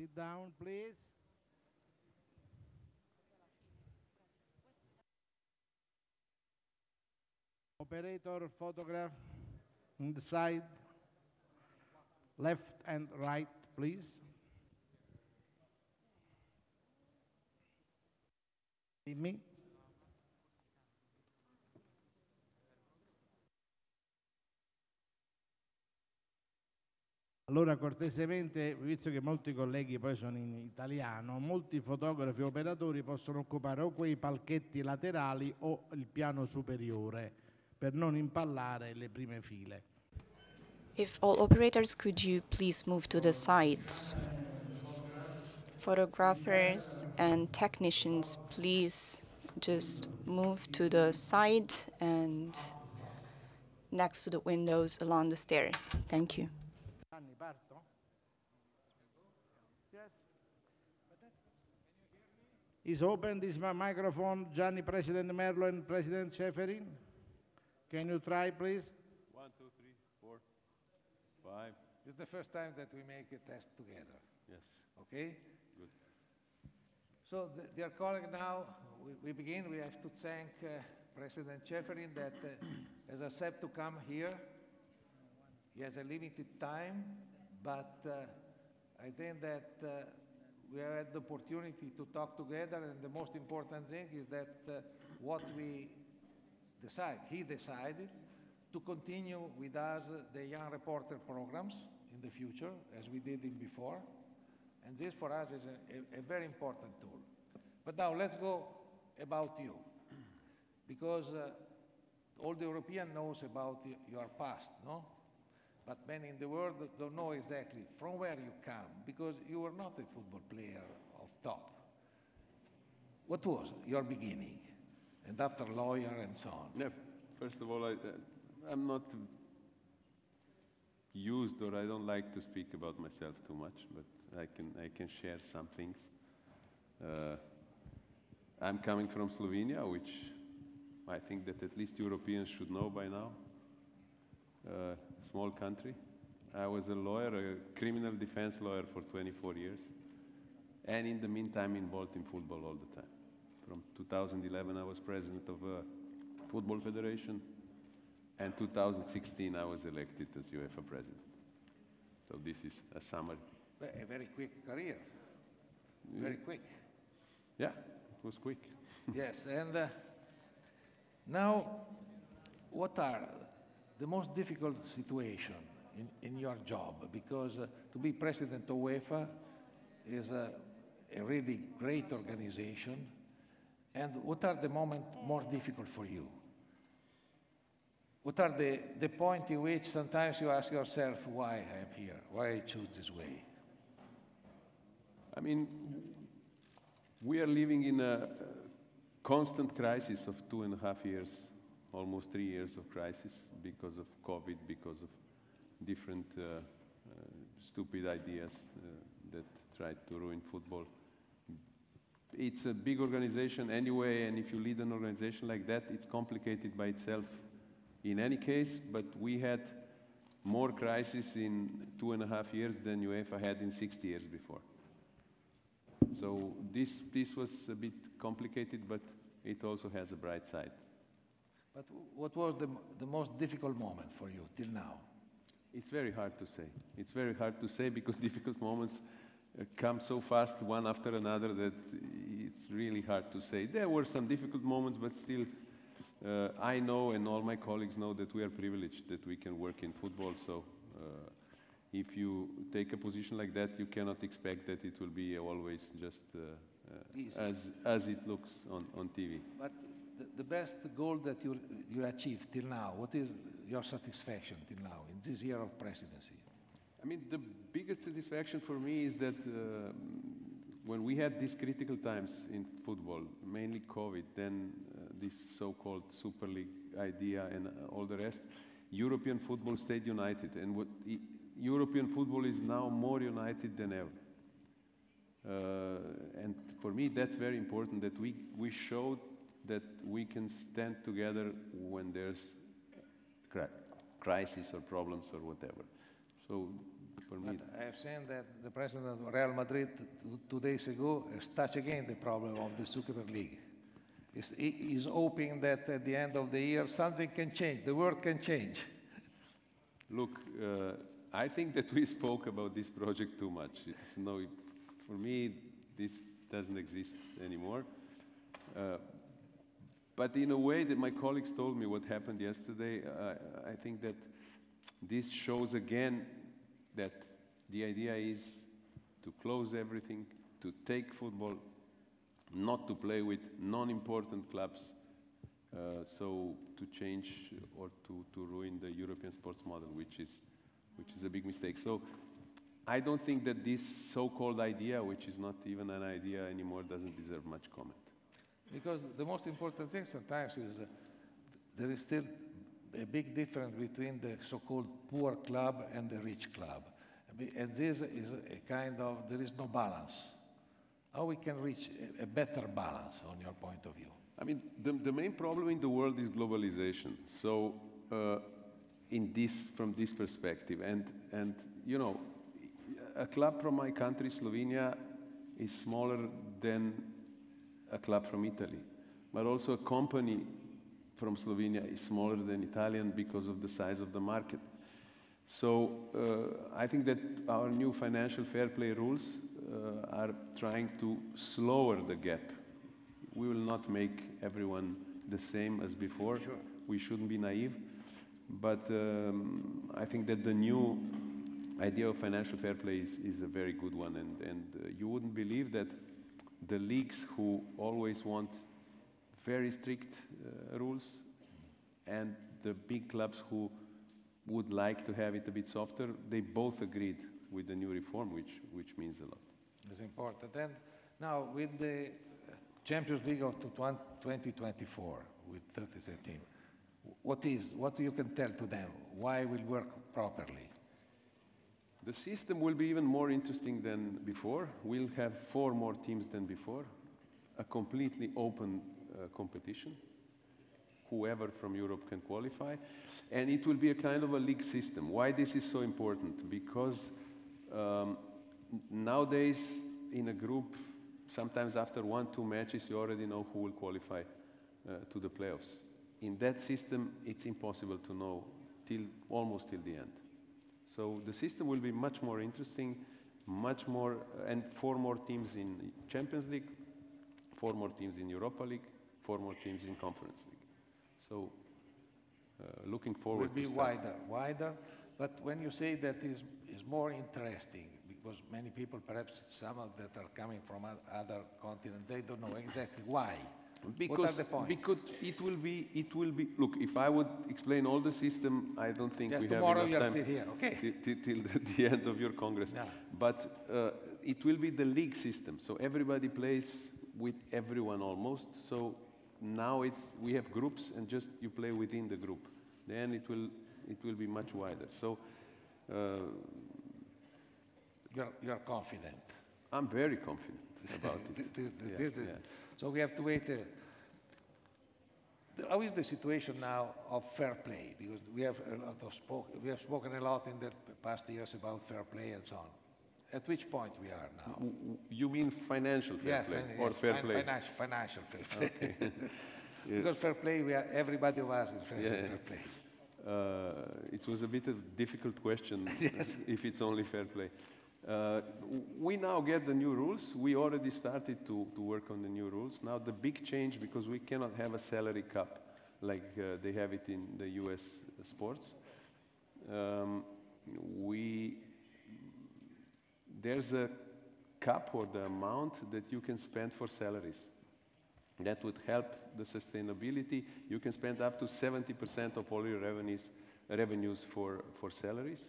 Sit down, please. Operator, photograph on the side, left and right, please. Dimmi. Allora, cortesemente, visto che molti colleghi poi sono in italiano, molti fotografi e operatori possono occupare o quei palchetti laterali o il piano superiore per non impallare le prime file. If all operators, could you please move to the sides? Photographers and technicians, please just move to the side and next to the windows along the stairs. Thank you. Gianni, parto? Yes. Is open this microphone, Gianni, President Merlo and President Ceferin? Can you try, please? 1, 2, 3, 4, 5. It's the first time that we make a test together. Yes. Okay? Good. So, dear colleague, now we begin. We have to thank President Ceferin that has accepted to come here. He has a limited time, but I think that we have had the opportunity to talk together, and the most important thing is that what we he decided to continue with us the young reporter programs in the future, as we did in before. And this for us is a very important tool. But now let's go about you, because all the European knows about your past, no? But many in the world don't know exactly from where you come, because you were not a football player of top. What was your beginning? And after lawyer and so on. Yeah, first of all, I'm not used, or I don't like to speak about myself too much, but I can share some things. I'm coming from Slovenia, which I think that at least Europeans should know by now. Small country. I was a lawyer, a criminal defense lawyer for 24 years, and in the meantime involved in football all the time. From 2011 I was president of a football federation, and 2016 I was elected as UEFA president. So this is a summary. A very quick career. Very quick. Yeah, it was quick. Yes, and now what are the most difficult situation in your job? Because to be president of UEFA is a really great organization. And what are the moments more difficult for you? What are the points in which sometimes you ask yourself, why I am here, why I choose this way? I mean, we are living in a constant crisis of 2.5 years, almost 3 years of crisis because of COVID, because of different stupid ideas that tried to ruin football. It's a big organization anyway, and if you lead an organization like that, it's complicated by itself in any case, but we had more crises in 2.5 years than UEFA had in 60 years before. So this was a bit complicated, but it also has a bright side. But what was the most difficult moment for you till now? It's very hard to say. It's very hard to say because difficult moments come so fast one after another that it's really hard to say. There were some difficult moments, but still I know and all my colleagues know that we are privileged that we can work in football. So if you take a position like that, you cannot expect that it will be always just as it looks on TV. But the best goal that you achieved till now, what is your satisfaction till now in this year of presidency? I mean, the biggest satisfaction for me is that when we had these critical times in football, mainly COVID, then this so-called Super League idea and all the rest, European football stayed united. And European football is now more united than ever. And for me, that's very important, that we showed that we can stand together when there's crisis or problems or whatever. So for me. But I have seen that the president of Real Madrid 2 days ago has touched again the problem of the Super League. He's hoping that at the end of the year something can change, the world can change. Look, I think that we spoke about this project too much. For me, this doesn't exist anymore. But in a way that my colleagues told me what happened yesterday, I think that this shows again that the idea is to close everything, to take football, not to play with non-important clubs, so to change or to ruin the European sports model, which is a big mistake. So I don't think that this so-called idea, which is not even an idea anymore, doesn't deserve much comment. Because the most important thing sometimes is there is still a big difference between the so-called poor club and the rich club. And this is a kind of, there is no balance. How we can reach a better balance, on your point of view? I mean, the main problem in the world is globalization. So, from this perspective, and you know, a club from my country, Slovenia, is smaller than a club from Italy, but also a company from Slovenia is smaller than Italian because of the size of the market. So I think that our new financial fair play rules are trying to lower the gap. We will not make everyone the same as before. Sure. We shouldn't be naive. But I think that the new idea of financial fair play is a very good one. And you wouldn't believe that the leagues who always want very strict rules and the big clubs who would like to have it a bit softer, they both agreed with the new reform, which means a lot. It's important. And now with the Champions League of 2024 with 33 teams, what you can tell to them? Why will work properly? The system will be even more interesting than before. We'll have 4 more teams than before, a completely open competition. Whoever from Europe can qualify. And it will be a kind of a league system. Why this is so important? Because nowadays in a group, sometimes after 1-2 matches, you already know who will qualify to the playoffs. In that system, it's impossible to know almost till the end. So the system will be much more interesting, much more, and 4 more teams in Champions League, 4 more teams in Europa League, 4 more teams in Conference League. So looking forward to it will be wider, but when you say that is more interesting, because many people, perhaps some of that are coming from other continents, they don't know exactly why. What are the points? Because it will be, look, if I would explain all the system, I don't think we have tomorrow enough time still here, okay. till the end of your Congress. Yeah. But it will be the league system, so everybody plays with everyone almost. So now we have groups, and just you play within the group. Then it will be much wider. So you're confident. I'm very confident about it. So we have to wait. How is the situation now of fair play? Because we have spoken a lot in the past years about fair play and so on. At which point we are now? You mean financial fair play or fair play? Financial fair play. Okay. Because fair play, everybody of us is fair play. It was a bit of a difficult question. Yes. If it's only fair play. We now get the new rules. We already started to work on the new rules. Now the big change, because we cannot have a salary cap like they have it in the US sports. There's a cap or the amount that you can spend for salaries. That would help the sustainability. You can spend up to 70% of all your revenues for salaries,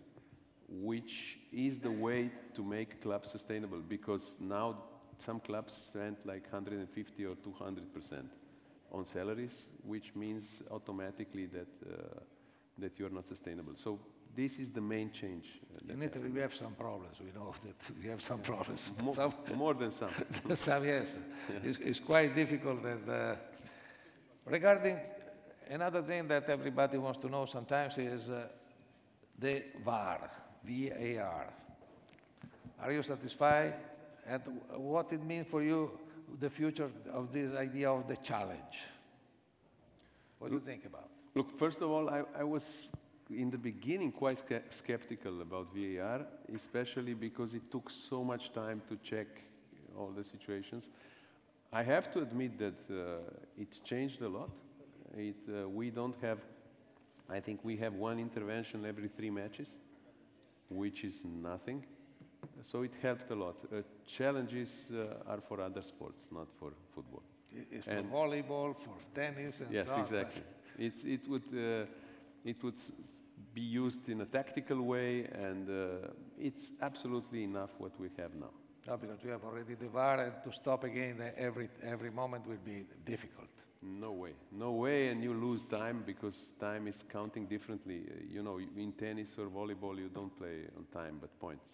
which is the way to make clubs sustainable, because now some clubs spend like 150 or 200% on salaries, which means automatically that you're not sustainable. So this is the main change. In Italy, we have some problems. We know that we have some problems. More than some. Some, yes. It's quite difficult. And, regarding another thing that everybody wants to know sometimes is the VAR. VAR. Are you satisfied? And what it means for you, the future of this idea of the challenge? What do you think about it? Look, first of all, I was in the beginning quite skeptical about VAR, especially because it took so much time to check all the situations. I have to admit that it changed a lot. We don't have, I think we have one intervention every 3 matches, which is nothing. So it helped a lot. Challenges are for other sports, not for football. It's for volleyball, for tennis, and yes, so on. Yes, exactly. It would be used in a tactical way, and it's absolutely enough what we have now. No, because we have already the VAR, and to stop again every moment will be difficult. No way. No way, and you lose time because time is counting differently. You know, in tennis or volleyball, you don't play on time, but points.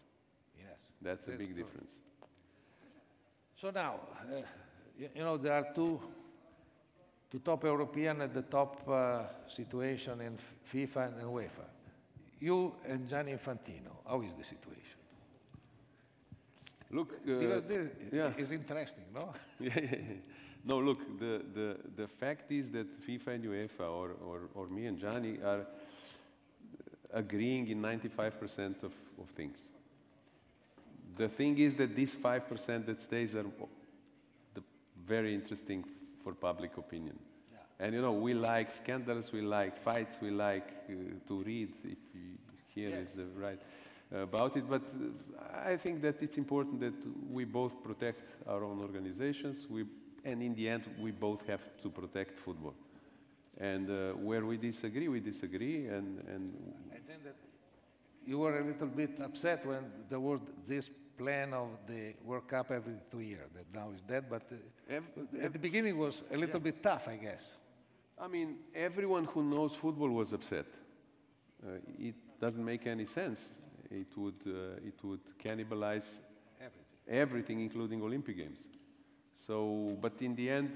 Yes. That's a big difference. So now, you know, there are two top European at the top situation in FIFA and UEFA. You and Gianni Infantino, how is the situation? Look, because this is interesting, no? No, look, the fact is that FIFA and UEFA, or me and Gianni, are agreeing in 95% of things. The thing is that this 5% that stays are very interesting for public opinion. Yeah. And you know, we like scandals, we like fights, we like to read, if you hear is the right about it. But I think that it's important that we both protect our own organizations, and in the end, we both have to protect football. And where we disagree, and I think that you were a little bit upset when there was this plan of the World Cup every 2 years, that now is dead, but at the beginning was a little bit tough, I guess. I mean, everyone who knows football was upset. It doesn't make any sense. It would cannibalize everything, including Olympic Games. So, but in the end,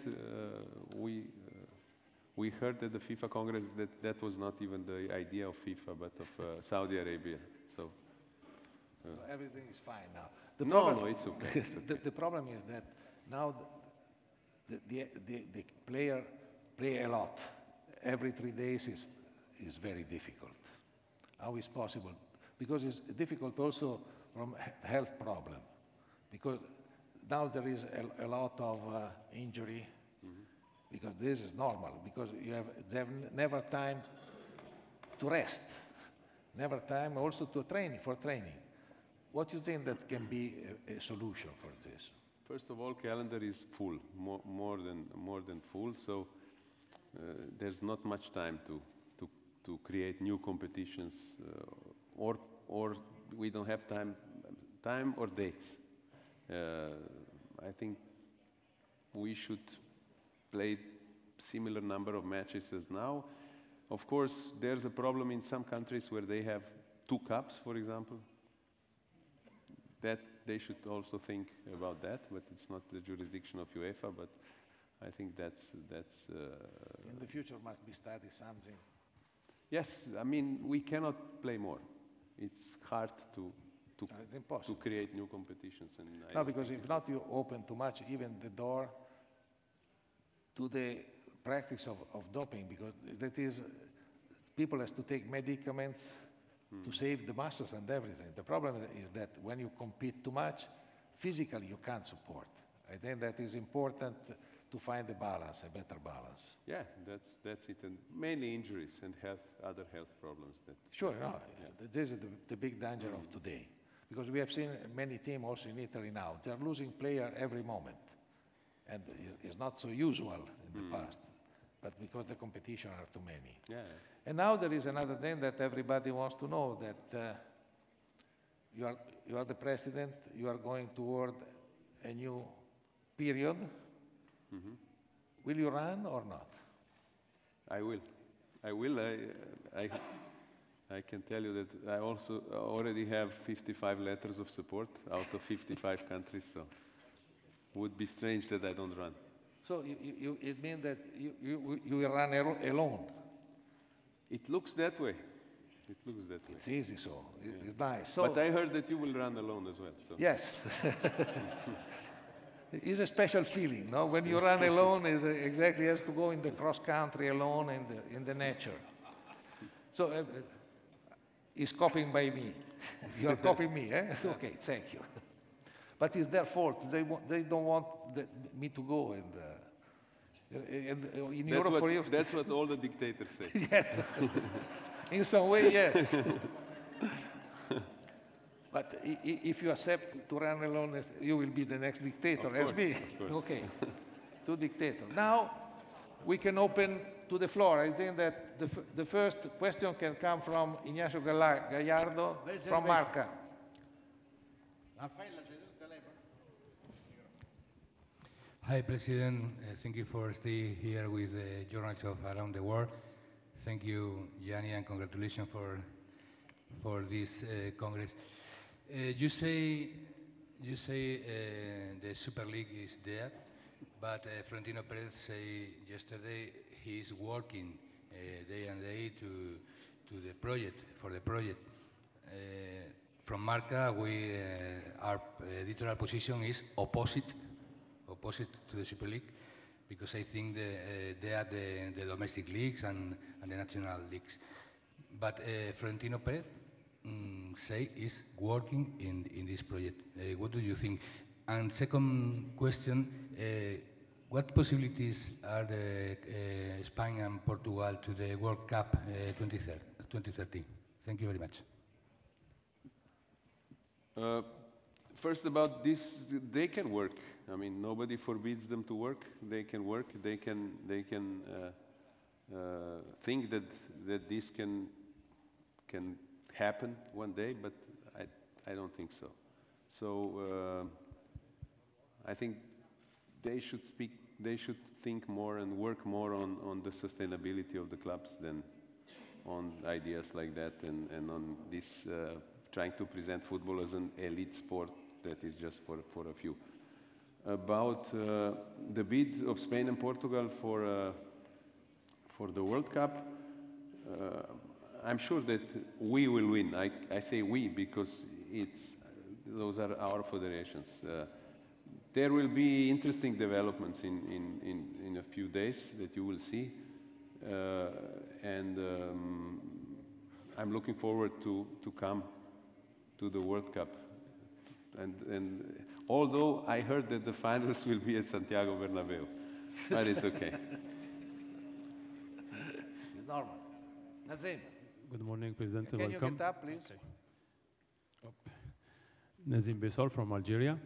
we heard at the FIFA Congress that was not even the idea of FIFA, but of Saudi Arabia. So everything is fine now. No, it's okay. It's okay. The problem is that now the player play a lot. Every 3 days is very difficult. How is possible? Because it's difficult also from health problem. Because now there is a lot of injury. Because this is normal. Because they have never time to rest, never time also for training. What do you think that can be a solution for this? First of all, calendar is full, more than full. So there's not much time to create new competitions, or we don't have time or dates. I think we should play similar number of matches as now. Of course, there's a problem in some countries where they have 2 cups, for example. That they should also think about that, but it's not the jurisdiction of UEFA. But I think that's in the future must be studied something. Yes, I mean we cannot play more. It's hard to create new competitions. And no, because if not, you open too much, even the door to the practice of doping, because that is, people have to take medicaments to save the muscles and everything. The problem is that when you compete too much, physically you can't support. I think that is important to find a balance, a better balance. Yeah, that's it, and mainly injuries and other health problems. Sure, no, this is the big danger of today, because we have seen many teams also in Italy now. They are losing players every moment, and it's not so usual in the past, but because the competition are too many. Yeah. And now there is another thing that everybody wants to know, that you are the president, you are going toward a new period. Will you run or not? I will. I can tell you that I also already have 55 letters of support out of 55 countries, so it would be strange that I don't run. So it means that you will run alone? It looks that way. It looks that way. It's easy, so it's nice. So, but I heard that you will run alone as well. So. Yes. It's a special feeling, no? When you run alone, it's exactly as to go in the cross country alone in the nature. So he's copying by me. You're copying me, eh? Okay, thank you. But it's their fault. They don't want me to go. And in Europe, for you, that's what all the dictators say. Yes. In some way, yes. But if you accept to run alone, you will be the next dictator, as me. Okay, two dictators. Now, we can open to the floor. I think that the first question can come from Ignacio Gallardo from Marca. Hi, President. Thank you for staying here with the journalists of around the world. Thank you, Gianni, and congratulations for this Congress. You say the Super League is dead, but Florentino Perez said yesterday he is working day and day for the project. From Marca, our editorial position is opposite to the Super League, because I think they are the domestic leagues and the national leagues. But Florentino Perez say is working in this project. What do you think? And second question, what possibilities are Spain and Portugal to the World Cup 2030? Thank you very much. First about this, they can work. I mean, nobody forbids them to work. They can work. They can think that this can happen one day, but I don't think so. So I think they should speak. They should think more and work more on the sustainability of the clubs than on ideas like that and on this trying to present football as an elite sport that is just for a few. About the bid of Spain and Portugal for the World Cup, I'm sure that we will win. I say we because those are our federations. There will be interesting developments in a few days that you will see, and I'm looking forward to come to the World Cup. And although I heard that the finals will be at Santiago Bernabeu, but it's okay. It's normal. Nazim. Good morning, President. Can Welcome. you get up, please? Okay. Nazim Besol from Algeria.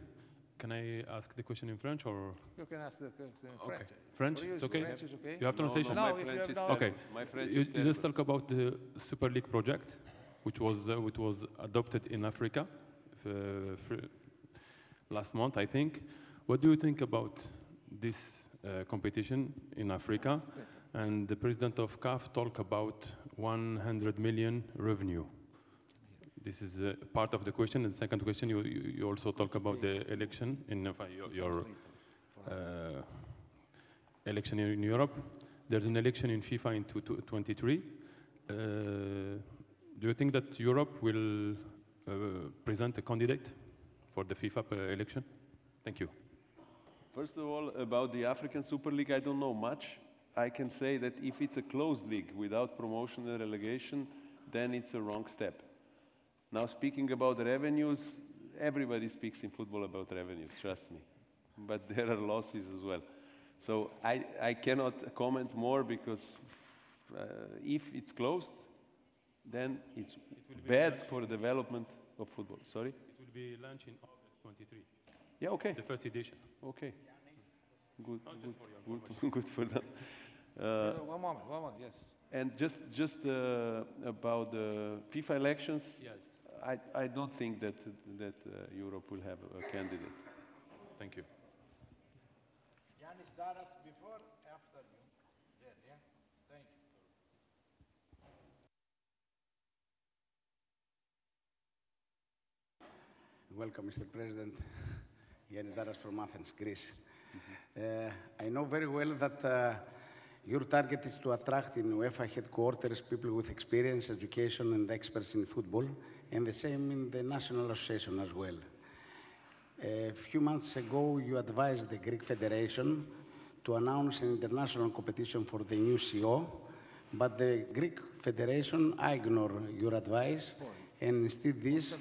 Can I ask the question in French or? You can ask the question in French. Okay. French? It's okay? French is okay? You have translation? No, my French is okay. My French You is just talk about the Super League project, which was adopted in Africa last month, I think. What do you think about this competition in Africa? And the president of CAF talked about 100 million revenue. This is part of the question. And the second question, you also talk about the election in your election in Europe. There's an election in FIFA in 2023. Do you think that Europe will present a candidate for the FIFA election? Thank you. First of all, about the African Super League, I don't know much. I can say that if it's a closed league without promotion and relegation, then it's a wrong step. Now, speaking about the revenues, everybody speaks in football about revenues, trust me. But there are losses as well. So I cannot comment more because if it's closed, then it's bad for the development of football. Sorry? It will be launched in August 23. Yeah, okay. The first edition. Okay. Good for them. One moment, yes. And just about the FIFA elections, Yes. I don't think that Europe will have a candidate. Thank you. Yanis Daras before, after you. There, yeah? Thank you. Welcome, Mr. President. Yanis Daras from Athens, Greece. I know very well that Your target is to attract in UEFA headquarters people with experience, education, and experts in football, and the same in the National Association as well. A few months ago, you advised the Greek Federation to announce an international competition for the new CEO, but the Greek Federation ignored your advice, and instead this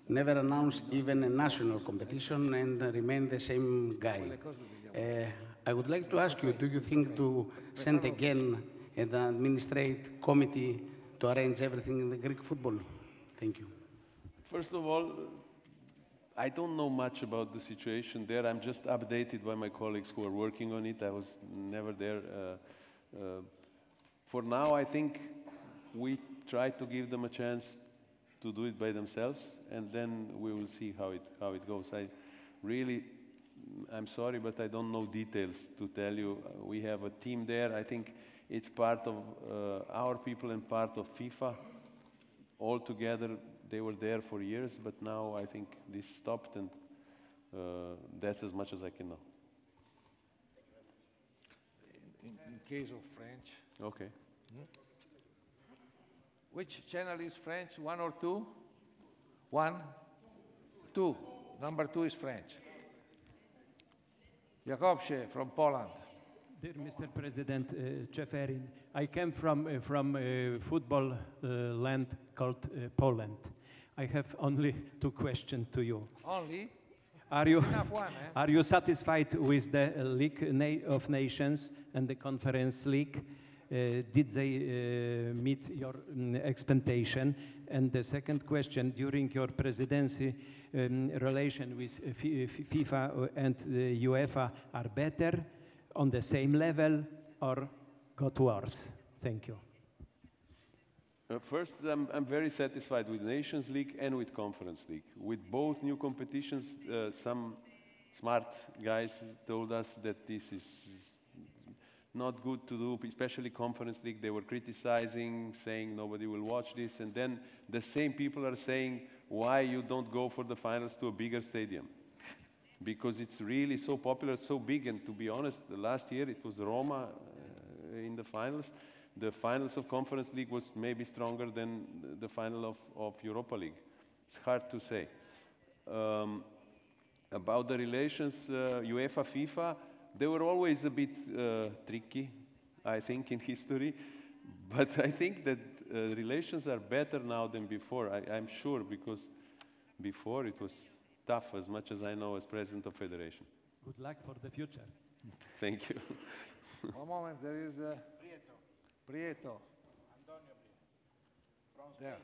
never announced even a national competition and remained the same guy. I would like to ask you, do you think to send again an administrative committee to arrange everything in the Greek football? Thank you. First of all, I don't know much about the situation there. I'm just updated by my colleagues who are working on it. I was never there. For now, I think we try to give them a chance to do it by themselves, and then we will see how it goes. I'm sorry, but I don't know details to tell you. We have a team there. I think it's part of our people and part of FIFA. All together, they were there for years, but now I think this stopped, and that's as much as I can know. In case of French. Okay. Which channel is French, 1 or 2? 1? 2. Number 2 is French. Jakobsze from Poland. Dear Mr. President, Ceferin, I came from football land called Poland. I have only 2 questions to you. Only? Are you satisfied with the League of Nations and the Conference League? Did they meet your expectation? And the second question, during your presidency, relation with FIFA and UEFA are better, on the same level, or got worse? Thank you. First, I'm very satisfied with Nations League and with Conference League. With both new competitions, some smart guys told us that this is not good to do, especially Conference League. They were criticizing, saying nobody will watch this, and then the same people are saying why you don't go for the finals to a bigger stadium. Because it's really so popular, so big, and to be honest, last year it was Roma in the finals. The finals of Conference League was maybe stronger than the final of Europa League. It's hard to say. About the relations, UEFA, FIFA, they were always a bit tricky, I think, in history. But I think that relations are better now than before. I'm sure, because before it was tough, as much as I know as President of Federation. Good luck for the future. Thank you. One moment, there is Prieto. There.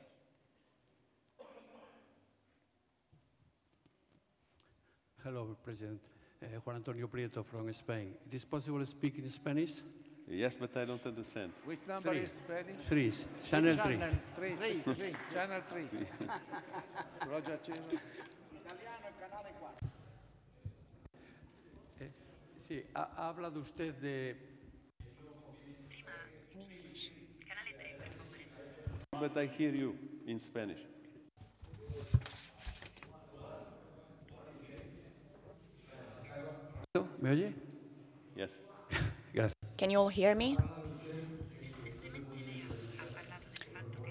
Hello, President. Juan Antonio Prieto from Spain. It is possible to speak in Spanish? Yes, but I don't understand. Which number is Spanish? 3. Channel 3. Channel 3. Roger Cesar. Italiano, canale 4. Sí, ha hablado usted de... But I hear you in Spanish. ¿Me oye? Yes. Gracias. Can you all hear me?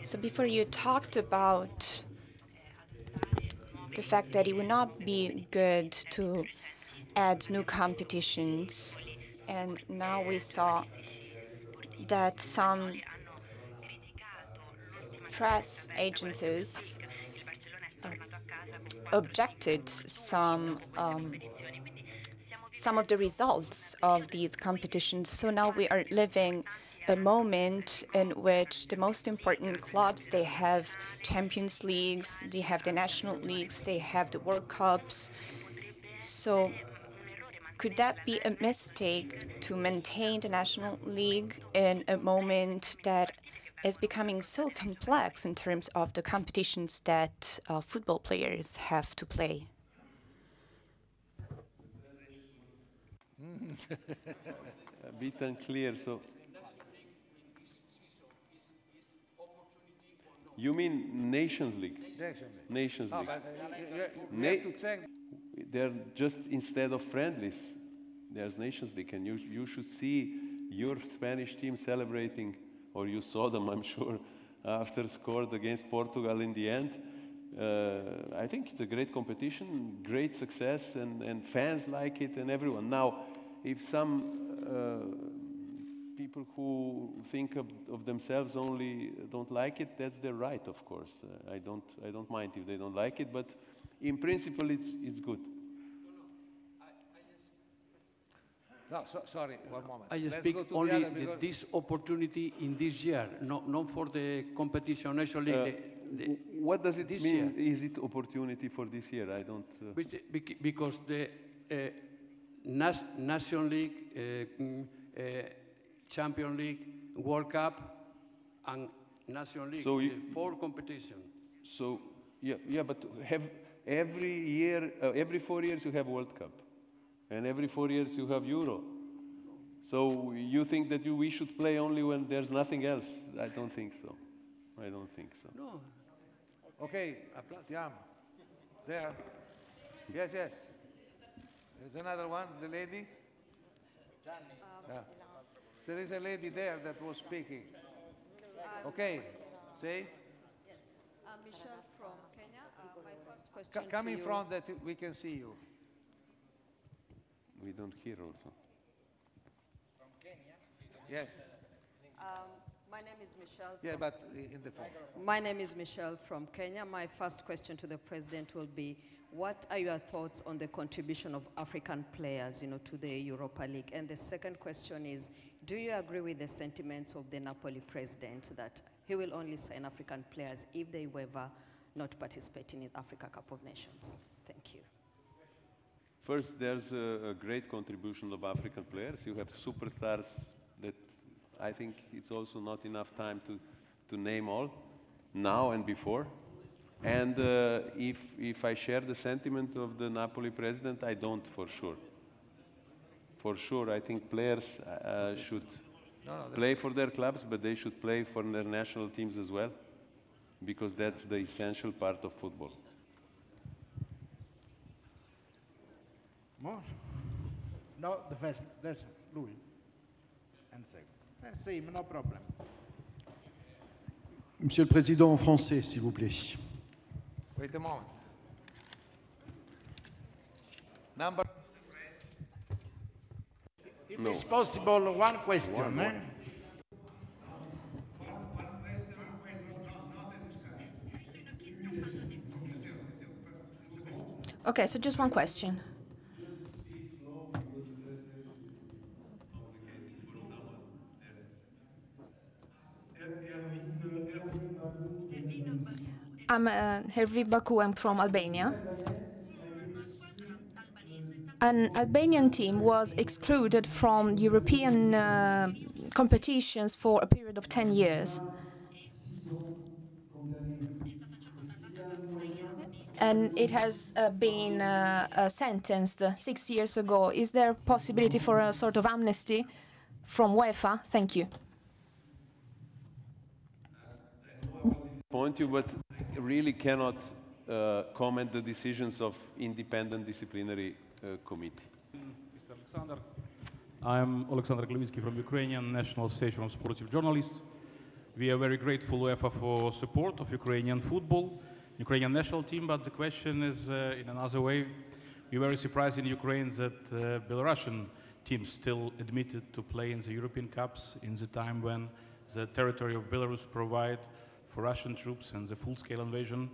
So before you talked about the fact that it would not be good to add new competitions, and now we saw that some press agencies objected some of the results of these competitions. So now we are living a moment in which the most important clubs, they have Champions Leagues, they have the national leagues, they have the World Cups. So could that be a mistake to maintain the National League in a moment that is becoming so complex in terms of the competitions that football players have to play? A bit unclear, so... You mean Nations League? Nations League. They're just, instead of friendlies, there's Nations League, and you should see your Spanish team celebrating, or you saw them, I'm sure, after scored against Portugal in the end. I think it's a great competition, great success, and fans like it, and everyone. Now, if some people who think of themselves only don't like it, that's their right, of course. I don't mind if they don't like it, but in principle, it's good. No, sorry, one moment. I speak only this opportunity in this year, not for the competition National League. What does it mean? Is it opportunity for this year? I don't. Because the National League, Champions League, World Cup, and National League, so 4 competitions. So yeah, but have every year, every 4 years you have World Cup. And every 4 years you have Euro. So you think that we should play only when there's nothing else? I don't think so. I don't think so. No. Okay, Tiam. There. Yes. There's another one, the lady. Yeah. There is a lady there that was speaking. Okay, say. Michelle from Kenya. My first question Come to in you. front that we can see you. We don't hear also. From Kenya? Yes. My name is Michelle. Yeah, but in the phone. My name is Michelle from Kenya. My first question to the President will be, what are your thoughts on the contribution of African players, to the Europa League? And the second question is, do you agree with the sentiments of the Napoli President that he will only sign African players if they were not participating in Africa Cup of Nations? Thank you. First, there's a great contribution of African players. You have superstars that I think it's also not enough time to name all, now and before. And if I share the sentiment of the Napoli president, I don't, for sure. For sure, I think players should play for their clubs, but they should play for their national teams as well, because that's the essential part of football. More? No, the first. There's Louis. And second. See, no problem. Monsieur le Président, en français, s'il vous plaît. Wait a moment. Number. If it's possible, one question. Okay, so just one question. I'm Hervé Baku, I'm from Albania. An Albanian team was excluded from European competitions for a period of 10 years. And it has been sentenced 6 years ago. Is there possibility for a sort of amnesty from UEFA? Thank you. Point you, but really cannot comment the decisions of independent disciplinary committee. Mr. Aleksander, I'm Aleksander from Ukrainian National Association of Sportive Journalists. We are very grateful UEFA for support of Ukrainian football, Ukrainian national team, but the question is in another way. We were very surprised in Ukraine that Belarusian teams still admitted to play in the European Cups in the time when the territory of Belarus provide for Russian troops and the full-scale invasion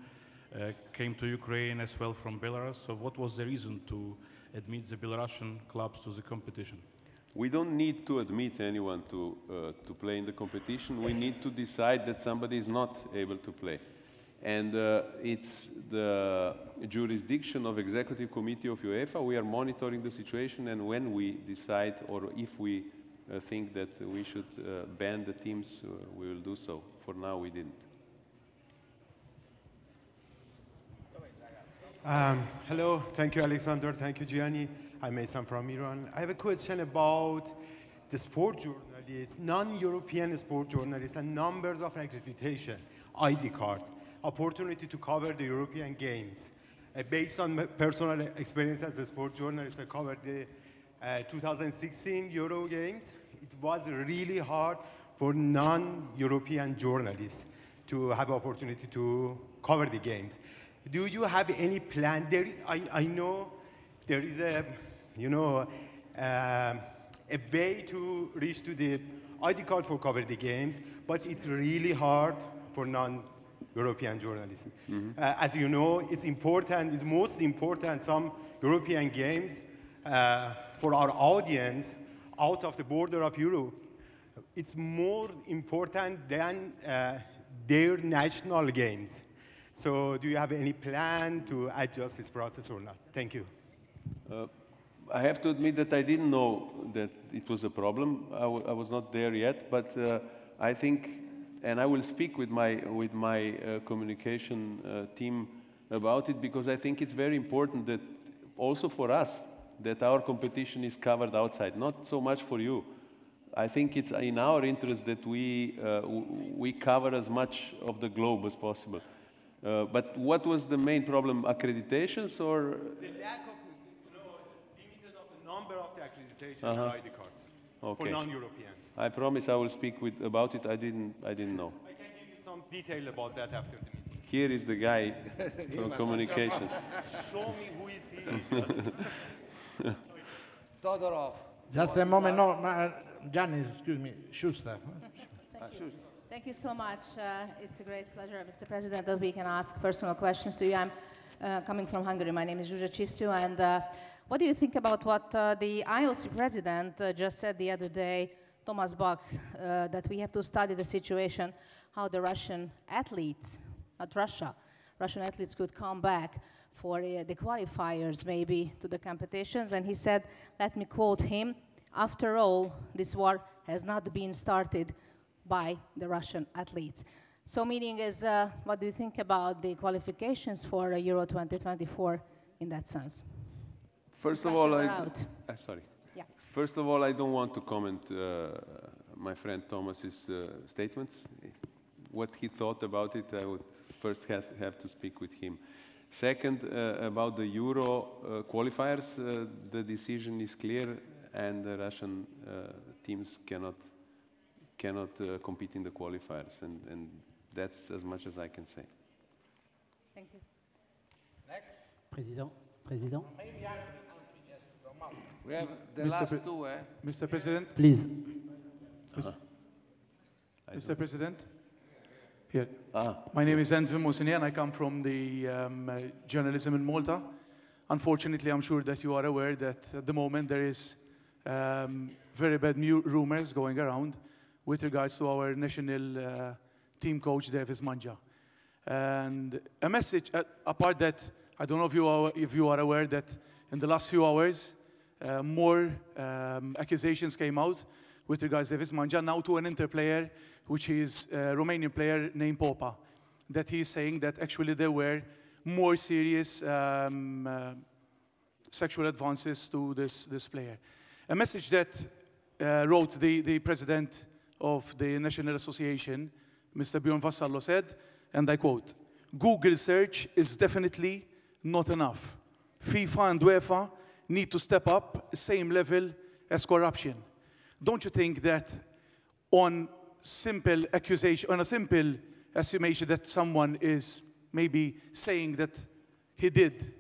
came to Ukraine as well from Belarus. So what was the reason to admit the Belarusian clubs to the competition? We don't need to admit anyone to play in the competition. We need to decide that somebody is not able to play. And it's the jurisdiction of Executive Committee of UEFA. We are monitoring the situation, and when we decide, or if we think that we should ban the teams, we will do so. For now, we didn't. Hello, thank you, Aleksander. Thank you, Gianni. I'm Mason from Iran. I have a question about the sport journalists, non-European sport journalists, and numbers of accreditation, ID cards, opportunity to cover the European Games. Based on my personal experience as a sport journalist, I covered the 2016 Euro Games it was really hard for non-European journalists to have opportunity to cover the games. Do you have any plan? There is, I know there is a, you know, a way to reach to the ID card for cover the games, but it's really hard for non-European journalists. As you know, it's important, it's most important, some European games for our audience out of the border of Europe. It's more important than their national games. So do you have any plan to adjust this process or not? Thank you. I have to admit that I didn't know that it was a problem. I was not there yet, but I think, and I will speak with my communication team about it, because I think it's very important that also for us, that our competition is covered outside, not so much for you. I think it's in our interest that we cover as much of the globe as possible. But what was the main problem? Accreditations or? The lack of, limited of the number of the accreditations and ID cards for non-Europeans. I promise I will speak about it. I didn't know. I can give you some detail about that after the meeting. Here is the guy from communications. Show me who is he. Todorov. Just a moment, no, Gianni, excuse me, Schuster. Thank you. Thank you so much. It's a great pleasure, Mr. President, that we can ask personal questions to you. I'm coming from Hungary. My name is Zsuzsa Csisztu, and what do you think about what the IOC president just said the other day, Thomas Bach, that we have to study the situation, how the Russian athletes, not Russia, Russian athletes could come back for the qualifiers maybe to the competitions, and he said, let me quote him, after all, this war has not been started by the Russian athletes. So meaning is, what do you think about the qualifications for Euro 2024 in that sense? First of all, sorry. Yeah. First of all, I don't want to comment my friend Thomas's statements. What he thought about it, I would first have to speak with him. Second, about the Euro qualifiers, the decision is clear, and the Russian teams cannot compete in the qualifiers, and that's as much as I can say. Thank you. Next. President. We have the last two, eh? Mr. President. Please. Mr. President. Here. My name is Enver Mosini, and I come from the journalism in Malta. Unfortunately, I'm sure that you are aware that at the moment there is very bad rumors going around with regards to our national team coach, Davis Manja. And a message, apart that, I don't know if you are aware that in the last few hours, more accusations came out with regards to Davis Manja, now to an interplayer, which is a Romanian player named Popa, that he's saying that actually there were more serious sexual advances to this player. A message that wrote the president of the National Association, Mr. Bjorn Vassallo, said, and I quote, "Google search is definitely not enough. FIFA and UEFA need to step up the same level as corruption." Don't you think that on simple accusation, on a simple estimation that someone is maybe saying that he did,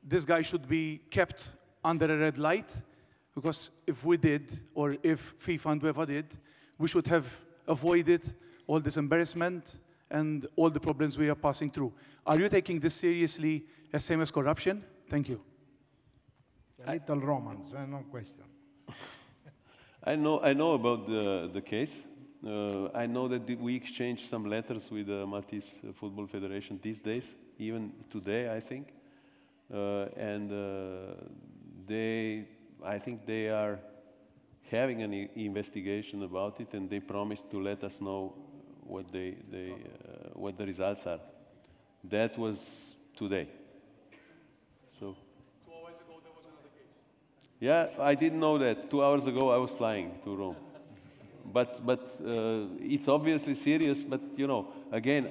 this guy should be kept under a red light? Because if we did, or if FIFA and UEFA did, we should have avoided all this embarrassment and all the problems we are passing through. Are you taking this seriously as same as corruption? Thank you. A little romance, no question. I know about the case. I know that we exchanged some letters with the Maltese Football Federation these days, even today, I think. I think they are having an investigation about it, and they promised to let us know what what the results are. That was today. So. 2 hours ago, there was another case. Yeah, I didn't know that. 2 hours ago, I was flying to Rome. But it's obviously serious. But you know, again,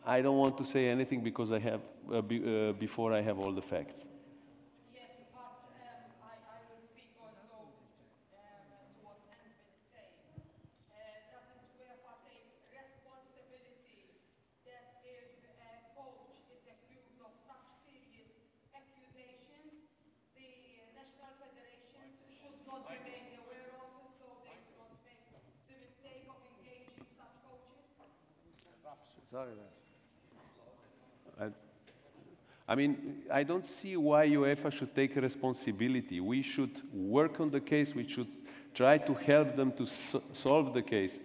I don't want to say anything because I have before I have all the facts. Yes, but I will speak also to what not remained aware of, so they do not make the mistake of engaging such coaches? Sorry. I mean, I don't see why UEFA should take responsibility. We should work on the case. We should try to help them to solve the case.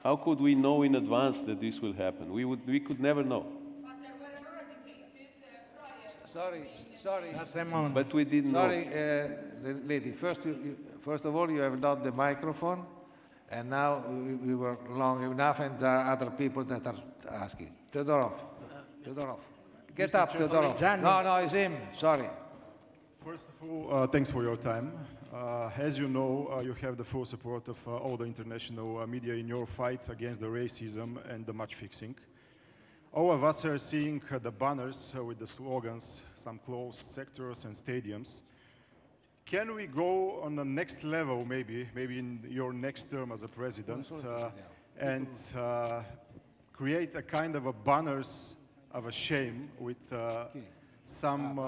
How could we know in advance that this will happen? We could never know. But there were already cases Sorry. But we didn't Sorry, know. lady. First of all, you have not the microphone, and now we were long enough, and there are other people that are asking. Todorov. Get up, Todorov. No, it's him. Sorry. First of all, thanks for your time. As you know, you have the full support of all the international media in your fight against the racism and the match fixing. All of us are seeing the banners with the slogans, some closed sectors and stadiums. Can we go on the next level, maybe in your next term as a president, and create a kind of a banners of a shame with some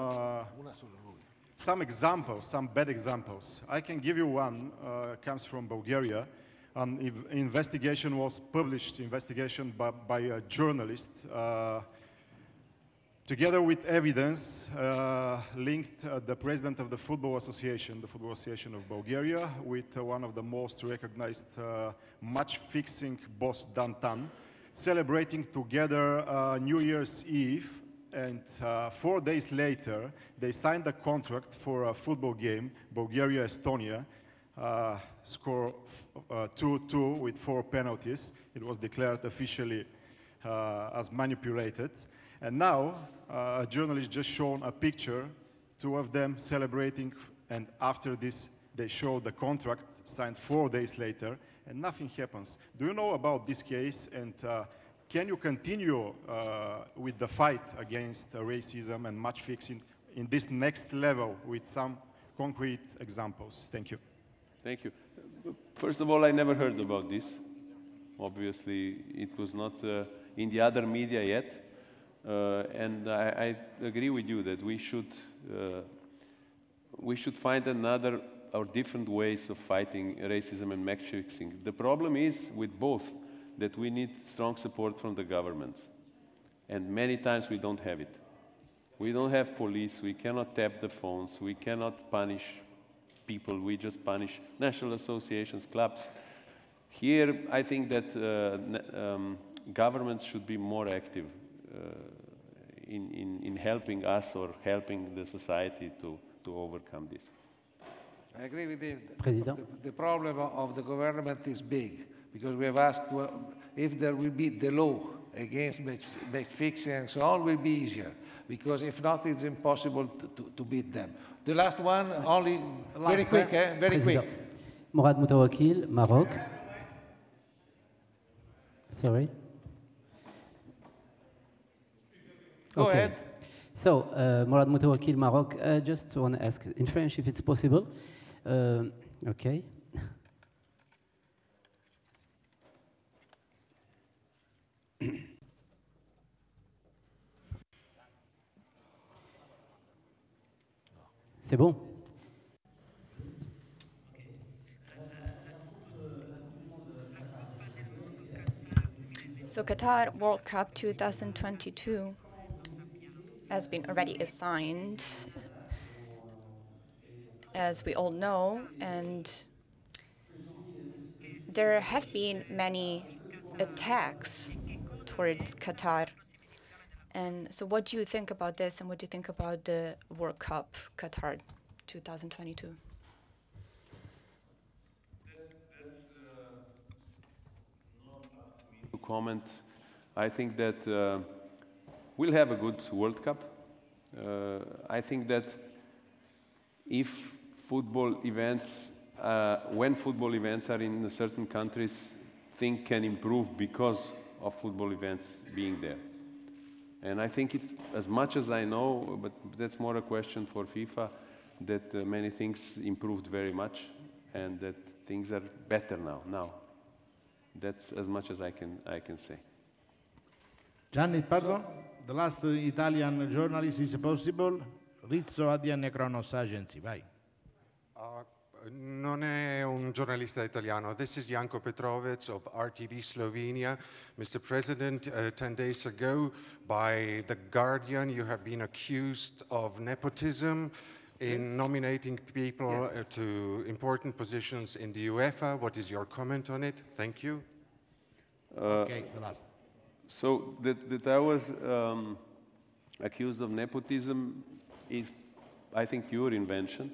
examples, some bad examples. I can give you one, comes from Bulgaria. An investigation was published, by a journalist, together with evidence, linked the president of the Football Association of Bulgaria, with one of the most recognized match-fixing boss, Dantan, celebrating together New Year's Eve, and 4 days later, they signed a contract for a football game, Bulgaria-Estonia, score 2-2 with 4 penalties. It was declared officially as manipulated. And now, a journalist just shown a picture, 2 of them celebrating, and after this, they show the contract signed 4 days later, and nothing happens. Do you know about this case, and can you continue with the fight against racism and match fixing in this next level with some concrete examples? Thank you. Thank you. First of all, I never heard about this. Obviously, it was not in the other media yet. And I agree with you that we should find another or different ways of fighting racism and match fixing. The problem is with both that we need strong support from the governments. And many times we don't have it. We don't have police, we cannot tap the phones, we cannot punish people, we just punish national associations, clubs. Here, I think that governments should be more active in helping us or helping the society to overcome this. I agree with you. The problem of the government is big, because we have asked if there will be the law against match fixing and so on will be easier, because if not, it's impossible to beat them. The last one, only very quick, very quick. Morad Moutawakil, Maroc. Sorry. Go ahead. So, Morad Moutawakil, Maroc. Just want to ask in French if it's possible. Okay. C'est bon? So Qatar World Cup 2022 has been already assigned, as we all know, and there have been many attacks towards Qatar. And so what do you think about this, and what do you think about the World Cup Qatar 2022? To comment, I think that we'll have a good World Cup. I think that if football events, when football events are in certain countries, things can improve because of football events being there. And I think it's, as much as I know, but that's more a question for FIFA, that many things improved very much and that things are better now. That's as much as I can say. Gianni, pardon? The last Italian journalist is possible. Rizzo, ADN Kronos Agency, vai. non è un giornalista italiano. This is Janko Petrovic of RTV Slovenia. Mr. President, 10 days ago, by The Guardian, you have been accused of nepotism in nominating people to important positions in the UEFA. What is your comment on it? Thank you. Okay, the last. So that I was accused of nepotism is, I think, your invention.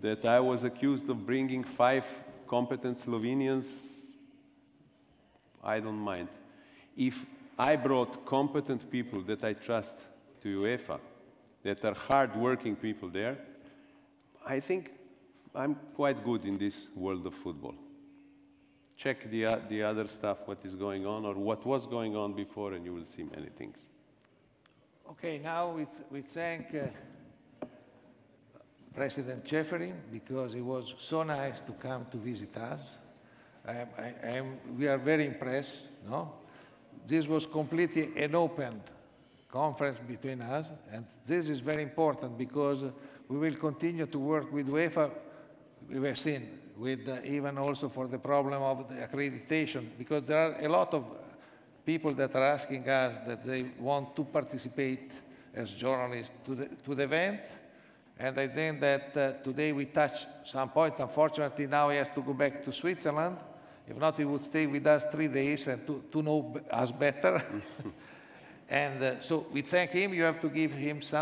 That I was accused of bringing 5 competent Slovenians, I don't mind. If I brought competent people that I trust to UEFA, that are hard-working people there, I think I'm quite good in this world of football. Check the other stuff, what is going on, or what was going on before, and you will see many things. Okay, now we thank President Ceferin, because he was so nice to come to visit us. We are very impressed. No? This was completely an open conference between us, and this is very important because we will continue to work with UEFA. We have seen, with even also for the problem of the accreditation, because there are a lot of people that are asking us that they want to participate as journalists to the event. And I think that today we touched some point. Unfortunately, now he has to go back to Switzerland. If not, he would stay with us 3 days and to know us better. And so we thank him. You have to give him some